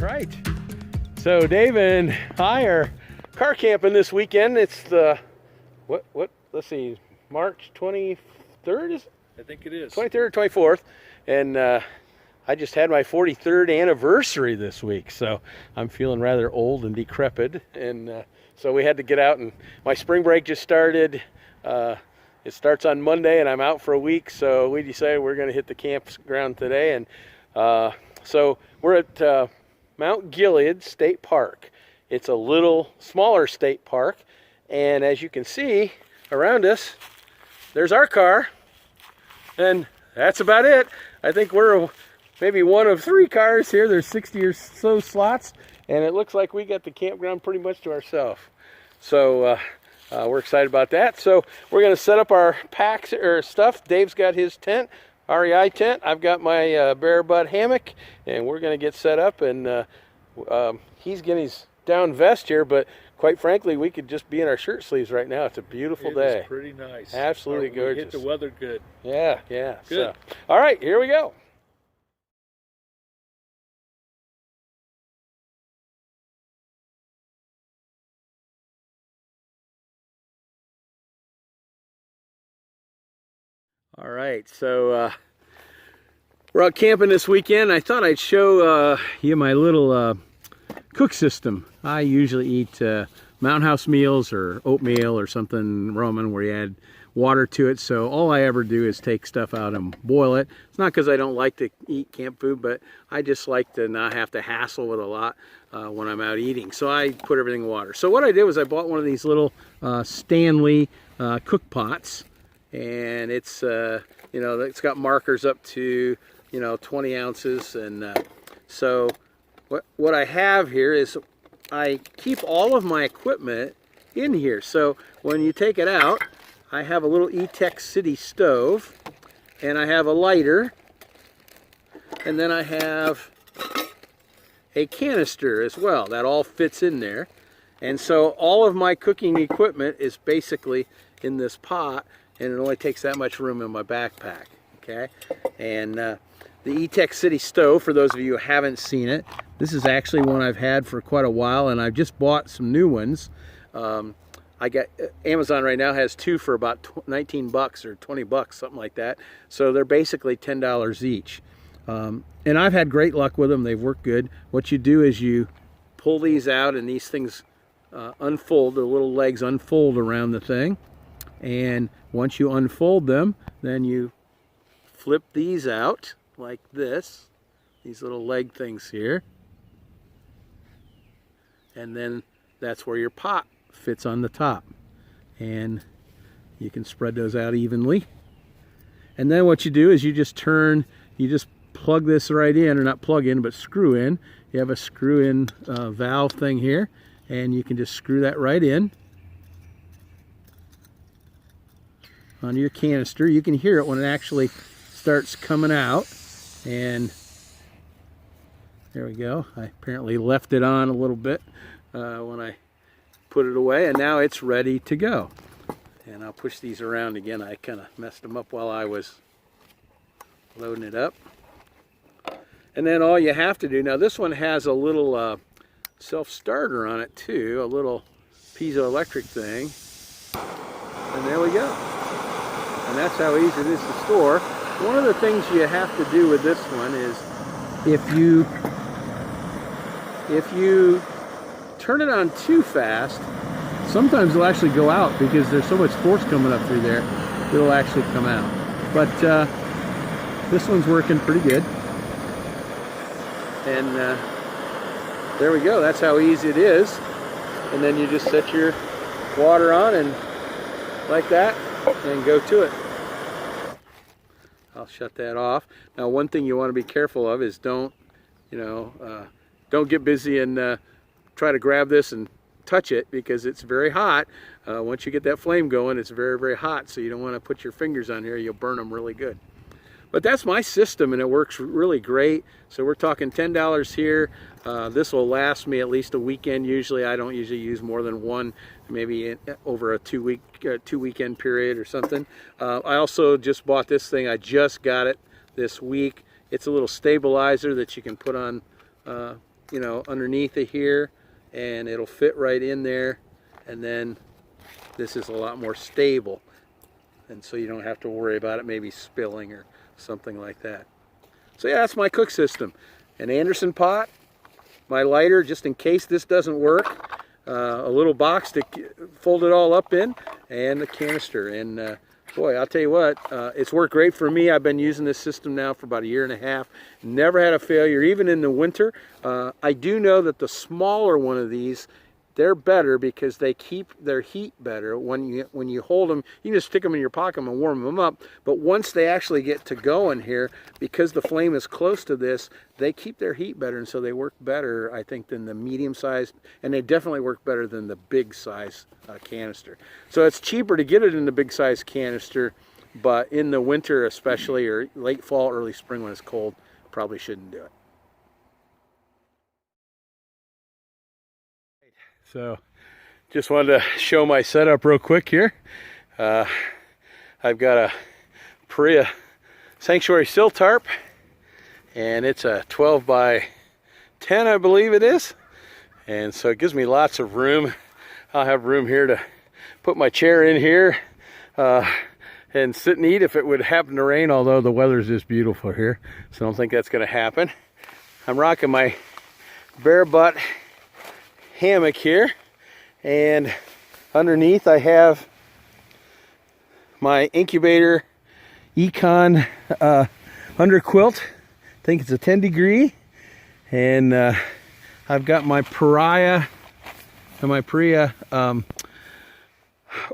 right. So Dave and I are car camping this weekend. It's the, let's see, March 23rd, is it? I think it is. 23rd or 24th. And I just had my 43rd anniversary this week. So I'm feeling rather old and decrepit. And so we had to get out, and my spring break just started. It starts on Monday, and I'm out for a week. So we decided we're going to hit the campground today. And so we're at Mount Gilead State Park. It's a little smaller state park, and as you can see around us, there's our car, and that's about it. I think we're maybe one of 3 cars here. There's 60 or so slots, and it looks like we got the campground pretty much to ourselves. So we're excited about that. So we're going to set up our packs or stuff. Dave's got his tent, REI tent. I've got my bare butt hammock, and we're going to get set up. And he's getting his down vest here, but quite frankly, we could just be in our shirt sleeves right now. It's a beautiful day. It's pretty nice. Absolutely gorgeous. We hit the weather good. Yeah. Good. So, all right, here we go. All right, so we're out camping this weekend. I thought I'd show you my little cook system. I usually eat Mountain House meals or oatmeal or something Roman where you add water to it. So all I ever do is take stuff out and boil it. It's not because I don't like to eat camp food, but I just like to not have to hassle with a lot when I'm out eating. So I put everything in water. So what I did was I bought one of these little Stanley cook pots. And it's it's got markers up to 20 ounces. And so what I have here is I keep all of my equipment in here. So when you take it out, I have a little E-Tech City stove, and I have a lighter, and then I have a canister as well. That all fits in there. And so all of my cooking equipment is basically in this pot, and it only takes that much room in my backpack, okay? And the E-Tech City stove, for those of you who haven't seen it, this is actually one I've had for quite a while, and I've just bought some new ones. I got Amazon right now has 2 for about 19 bucks or 20 bucks, something like that. So they're basically $10 each. And I've had great luck with them. They've worked good. What you do is you pull these out, and these things unfold. The little legs unfold around the thing. And once you unfold them, then you flip these out like this, these little leg things here. And then that's where your pot fits on the top. And you can spread those out evenly. And then what you do is you just plug this right in, or not plug in, but screw in. You have a screw in valve thing here, and you can just screw that right in onto your canister. You can hear it when it actually starts coming out. And there we go. I apparently left it on a little bit when I put it away, and now it's ready to go. And I'll push these around again. I kind of messed them up while I was loading it up. And then all you have to do, now this one has a little self-starter on it too, a little piezoelectric thing. And there we go. And that's how easy it is to store. One of the things you have to do with this one is if you turn it on too fast, sometimes it'll actually go out because there's so much force coming up through there, it'll actually come out. But this one's working pretty good. And there we go. That's how easy it is. And then you just set your water on and like that, and go to it. I'll shut that off. Now, one thing you want to be careful of is don't get busy and try to grab this and touch it, because it's very hot. Once you get that flame going, it's very, very hot. So you don't want to put your fingers on here. You'll burn them really good. But that's my system, and it works really great. So we're talking $10 here. This will last me at least a weekend. Usually I don't usually use more than one, maybe over a two weekend period or something. I also just bought this thing. I just got it this week. It's a little stabilizer that you can put on you know, underneath it here, and it'll fit right in there. And then this is a lot more stable, and so you don't have to worry about it maybe spilling or something like that. So yeah, that's my cook system. An Anderson pot, my lighter just in case this doesn't work, a little box to fold it all up in, and a canister. And boy, I'll tell you what, it's worked great for me. I've been using this system now for about 1.5 years. Never had a failure, even in the winter. I do know that the smaller one of these, they're better because they keep their heat better. When you hold them, you can just stick them in your pocket and warm them up. But once they actually get to going here, because the flame is close to this, they keep their heat better, and so they work better, I think, than the medium size, and they definitely work better than the big size canister. So it's cheaper to get it in the big size canister, but in the winter especially, or late fall, early spring when it's cold, probably shouldn't do it. So just wanted to show my setup real quick here. I've got a Perea Sanctuary sill tarp, and it's a 12 by 10, I believe it is. And so it gives me lots of room. I'll have room here to put my chair in here and sit and eat if it would happen to rain, although the weather's just beautiful here. So I don't think that's gonna happen. I'm rocking my bare butt hammock here, and underneath I have my incubator Econ under quilt. I think it's a 10 degree, and I've got my Perea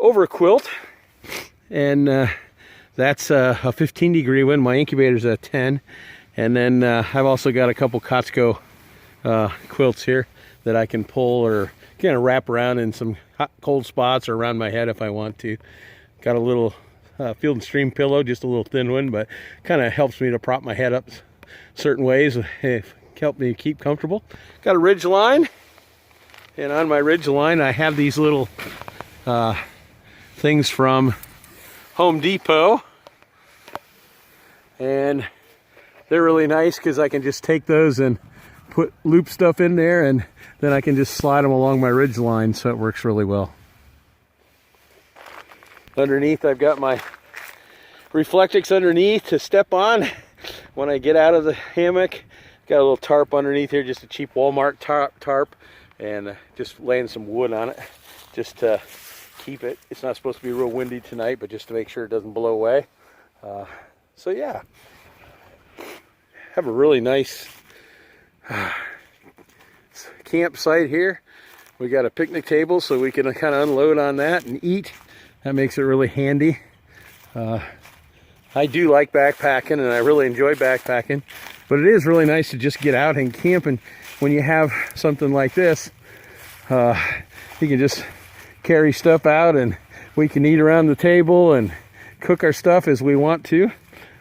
over quilt, and that's a 15 degree one. My incubator's a 10, and then I've also got a couple Costco quilts here that I can pull or kind of wrap around in some hot, cold spots or around my head if I want to. Got a little Field and Stream pillow, just a little thin one, but kind of helps me to prop my head up certain ways. Help me keep comfortable. Got a ridge line, and on my ridge line I have these little things from Home Depot, and they're really nice because I can just take those and put loop stuff in there, and then I can just slide them along my ridge line, so it works really well. Underneath I've got my Reflectix underneath to step on when I get out of the hammock. Got a little tarp underneath here, just a cheap Walmart tarp, and just laying some wood on it just to keep it. It's not supposed to be real windy tonight, but just to make sure it doesn't blow away. So yeah, have a really nice campsite here. We got a picnic table so we can kind of unload on that and eat. That makes it really handy. I do like backpacking, and I really enjoy backpacking, but it is really nice to just get out and camp. And when you have something like this, you can just carry stuff out, and we can eat around the table and cook our stuff as we want to.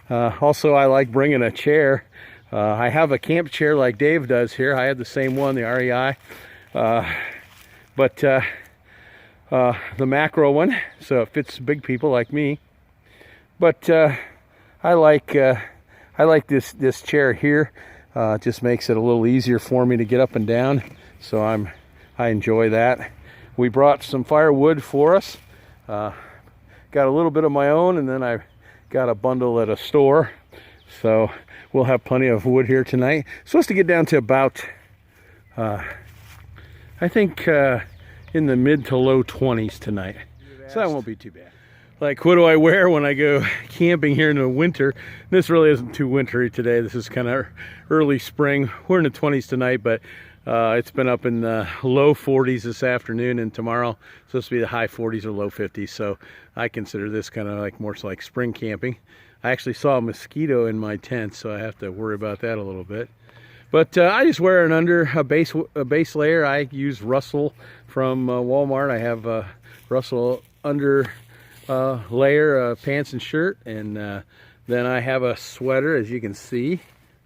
Also, I like bringing a chair. I have a camp chair like Dave does here. I have the same one, the REI, but the macro one, so it fits big people like me. But I like this chair here. It just makes it a little easier for me to get up and down, so I enjoy that. We brought some firewood for us. Got a little bit of my own, and then I got a bundle at a store, so we'll have plenty of wood here tonight. Supposed to get down to about I think in the mid to low 20s tonight, so that won't be too bad. Like, what do I wear when I go camping here in the winter? This really isn't too wintry today. This is kind of early spring. We're in the 20s tonight, but it's been up in the low 40s this afternoon, and tomorrow it's supposed to be the high 40s or low 50s. So I consider this kind of like more like spring camping. I actually saw a mosquito in my tent, so I have to worry about that a little bit. But I just wear a base layer. I use Russell from Walmart. I have a Russell under layer, pants and shirt, and then I have a sweater, as you can see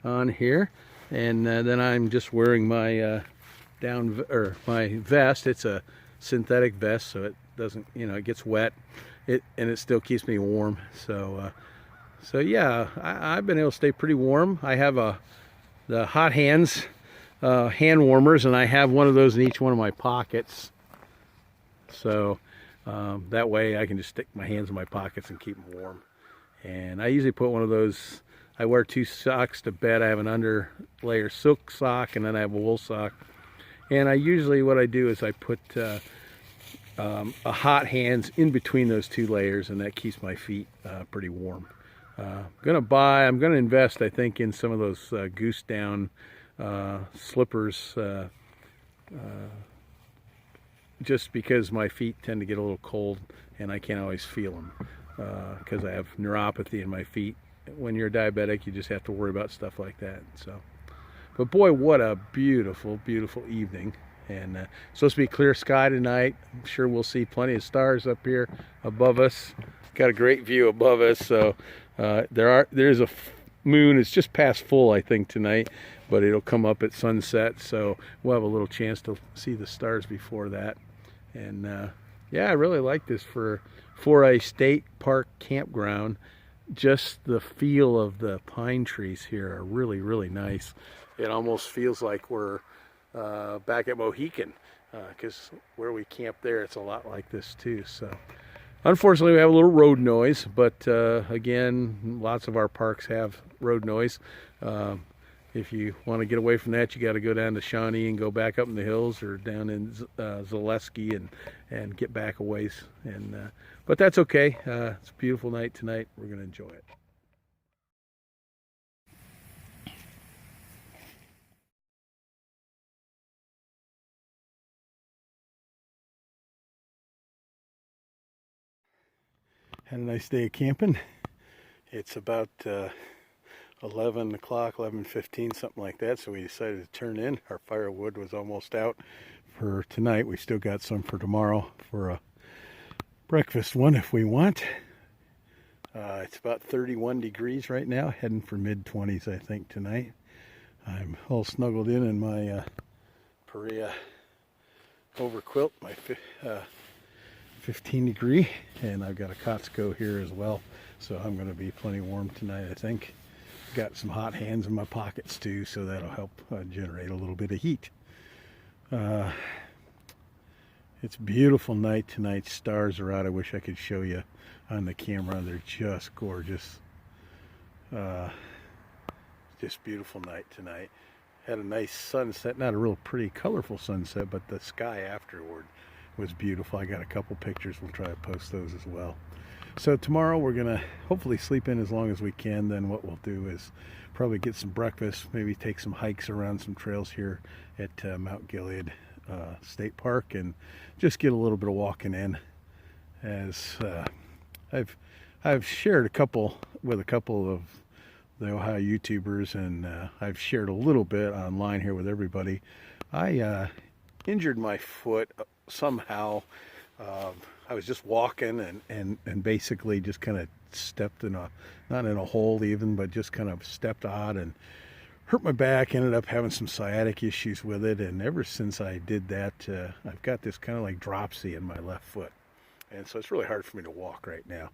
on here, and then I'm just wearing my my vest. It's a synthetic vest, so it doesn't, it gets wet, and it still keeps me warm. So yeah, I've been able to stay pretty warm. I have the Hot Hands hand warmers, and I have one of those in each one of my pockets. So that way I can just stick my hands in my pockets and keep them warm. And I usually put one of those, I wear 2 socks to bed. I have an under layer silk sock, and then I have a wool sock. And I usually, what I do is I put a hot hands in between those 2 layers, and that keeps my feet pretty warm. I'm gonna invest, I think, in some of those goose down slippers, just because my feet tend to get a little cold and I can't always feel them because I have neuropathy in my feet. When you're a diabetic, you just have to worry about stuff like that. So, but boy, what a beautiful, beautiful evening. And supposed to be clear sky tonight. I'm sure we'll see plenty of stars up here above us. Got a great view above us. So there's a moon. It's just past full, I think, tonight, but it'll come up at sunset. So we'll have a little chance to see the stars before that. And yeah, I really like this for a state park campground. Just the feel of the pine trees here are really, really nice. It almost feels like we're back at Mohican, because where we camp there, it's a lot like this too. So unfortunately, we have a little road noise, but again, lots of our parks have road noise. If you want to get away from that, you got to go down to Shawnee and go back up in the hills, or down in Zaleski and get back a ways. And but that's okay. It's a beautiful night tonight. We're going to enjoy it. Had a nice day of camping. It's about 11 o'clock, 11:15, something like that, so we decided to turn in. Our firewood was almost out for tonight. We still got some for tomorrow for a breakfast one if we want. It's about 31 degrees right now, heading for mid-20s, I think, tonight. I'm all snuggled in my Perea overquilt, my 15 degree, and I've got a Costco here as well, so I'm going to be plenty warm tonight, I think. Got some hot hands in my pockets too, so that'll help generate a little bit of heat. It's a beautiful night tonight. Stars are out. I wish I could show you on the camera. They're just gorgeous. Just beautiful night tonight. Had a nice sunset, not a real pretty colorful sunset, but the sky afterward was beautiful. I got a couple pictures. We'll try to post those as well. So tomorrow we're gonna hopefully sleep in as long as we can. Then what we'll do is probably get some breakfast, maybe take some hikes around some trails here at Mount Gilead State Park, and just get a little bit of walking in. As I've shared with a couple of the Ohio YouTubers, and I've shared a little bit online here with everybody. I injured my foot somehow. I was just walking and basically just kind of stepped in not in a hole even, but just kind of stepped odd and hurt my back. Ended up having some sciatic issues with it, and ever since I did that, I've got this kind of like dropsy in my left foot, and so it's really hard for me to walk right now.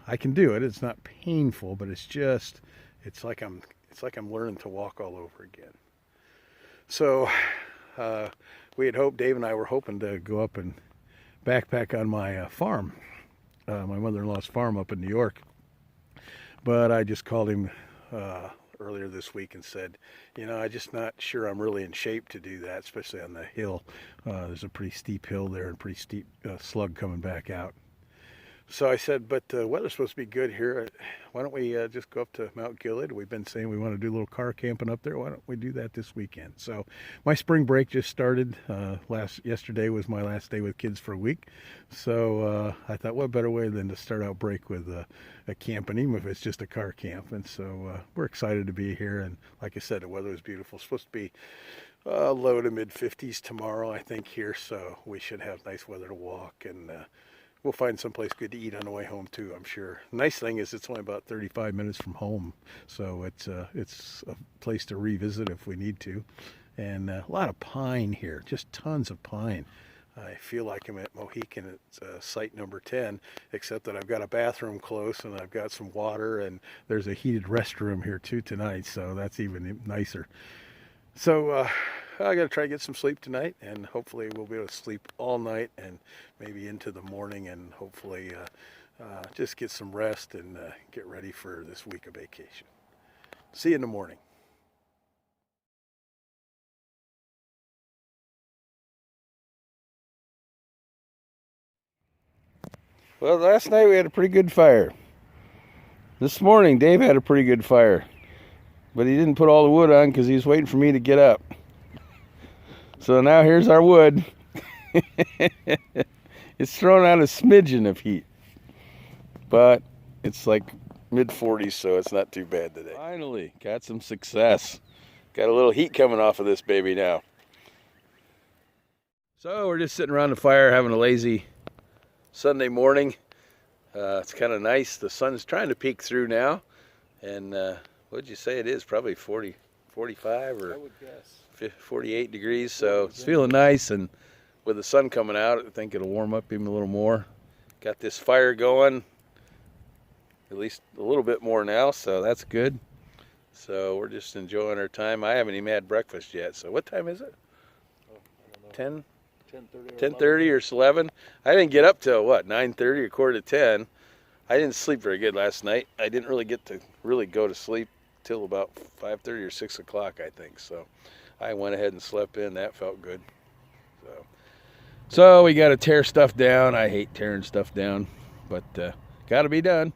I can do it. It's not painful, but it's like I'm learning to walk all over again. So we had hoped, Dave and I were hoping to go up and backpack on my farm, my mother-in-law's farm up in New York. But I just called him earlier this week and said, I'm just not sure I'm really in shape to do that, especially on the hill. There's a pretty steep hill there and pretty steep slug coming back out. So I said, but the weather's supposed to be good here. Why don't we just go up to Mount Gilead? We've been saying we want to do a little car camping up there. Why don't we do that this weekend? So my spring break just started. Yesterday was my last day with kids for a week. So I thought, what better way than to start out break with a camping, even if it's just a car camp. And so we're excited to be here. And like I said, the weather was beautiful. It's supposed to be low to mid 50s tomorrow, I think, here. So we should have nice weather to walk, and we'll find someplace good to eat on the way home too, I'm sure. Nice thing is it's only about 35 minutes from home, so it's a place to revisit if we need to. And a lot of pine here, just tons of pine. I feel like I'm at Mohican. It's site number 10, except that I've got a bathroom close and I've got some water, and there's a heated restroom here too tonight, so that's even nicer. So I got to try to get some sleep tonight, and hopefully we'll be able to sleep all night and maybe into the morning, and hopefully just get some rest and get ready for this week of vacation. See you in the morning. Well, last night we had a pretty good fire. This morning Dave had a pretty good fire, but he didn't put all the wood on because he was waiting for me to get up. So now here's our wood. It's throwing out a smidgen of heat, but it's like mid-40s, so it's not too bad today. Finally got some success. Got a little heat coming off of this baby now. So we're just sitting around the fire having a lazy Sunday morning. It's kind of nice. The sun's trying to peek through now, and what'd you say it is? Probably 40, 45 or I would guess 48 degrees, so it's feeling nice, and with the sun coming out I think it'll warm up even a little more. Got this fire going at least a little bit more now, so that's good. So we're just enjoying our time. I haven't even had breakfast yet. So what time is it? oh, I don't know. 10? 10:30 10:30 or 11. I didn't get up till what, 9:30 or quarter to 10. I didn't sleep very good last night. I didn't really get to go to sleep till about 5:30 or 6 o'clock, I think. So I went ahead and slept in. That felt good. So we got to tear stuff down. I hate tearing stuff down, but got to be done.